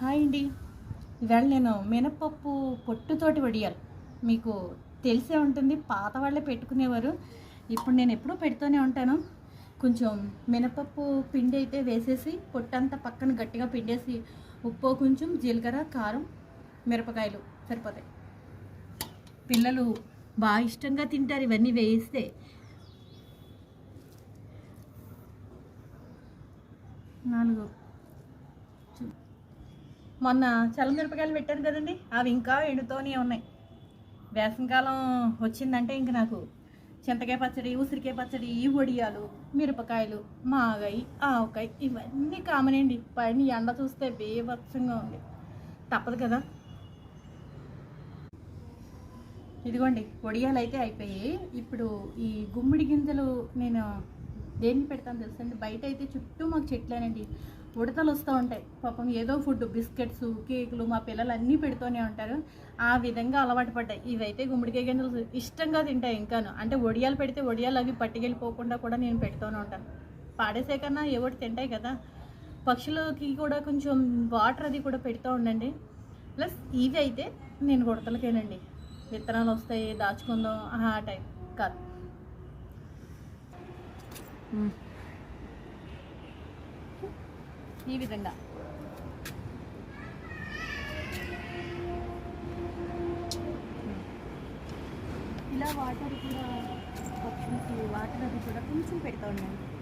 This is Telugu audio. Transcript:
హాయ్ అండి. ఇవాళ నేను మినపప్పు పొట్టుతోటి వడియాలు మీకు తెలిసే ఉంటుంది. పాత వాళ్ళే పెట్టుకునేవారు. ఇప్పుడు నేను ఎప్పుడూ పెడుతూనే ఉంటాను. కొంచెం మినపప్పు పిండి అయితే వేసేసి పొట్టంతా పక్కన గట్టిగా పిండేసి ఉప్పు, కొంచెం జీలకర్ర, కారం, మిరపకాయలు సరిపోతాయి. పిల్లలు బాగా ఇష్టంగా తింటారు ఇవన్నీ వేయిస్తే. 4 మొన్న చల్లమిరపకాయలు పెట్టాను కదండి, అవి ఇంకా ఎండుతోనే ఉన్నాయి. వేసవికాలం వచ్చిందంటే ఇంక నాకు చింతకాయ పచ్చడి, ఉసిరికాయ పచ్చడి, ఈ వడియాలు, మిరపకాయలు, మాగాయి, ఆవకాయ ఇవన్నీ కామనండి. పైన ఎండ చూస్తే బీభత్సంగా ఉంది. తప్పదు కదా. ఇదిగోండి వడియాలు అయితే అయిపోయాయి. ఇప్పుడు ఈ గుమ్మిడి గింజలు నేను దేన్ని పెడతాను తెలుసండి. బయట అయితే చుట్టూ మాకు చెట్లేనండి, ఉడతలు వస్తూ ఉంటాయి. పాపం ఏదో ఫుడ్, బిస్కెట్స్, కేకులు మా పిల్లలు అన్నీ పెడుతూనే ఉంటారు. ఆ విధంగా అలవాటు పడ్డాయి. ఇవైతే గుమ్మడికాయ గింజలు ఇష్టంగా తింటాయి. ఇంకాను అంటే వడియాలు పెడితే వడియాలు అవి పట్టుకెళ్ళిపోకుండా కూడా నేను పెడుతూనే ఉంటాను. పాడేసే కన్నా ఏవోటి తింటాయి కదా. పక్షులకి కూడా కొంచెం వాటర్ అది కూడా పెడుతూ ఉండండి. ప్లస్ ఇవి అయితే నేను ఉడతలకేనండి. విత్తనాలు వస్తాయి దాచుకుందాం ఆ టైం కాదు. ఈ విధంగా ఇలా వాటర్ కూడా పక్షులకి వాటర్ అది కూడా కొంచెం పెడతా ఉండండి.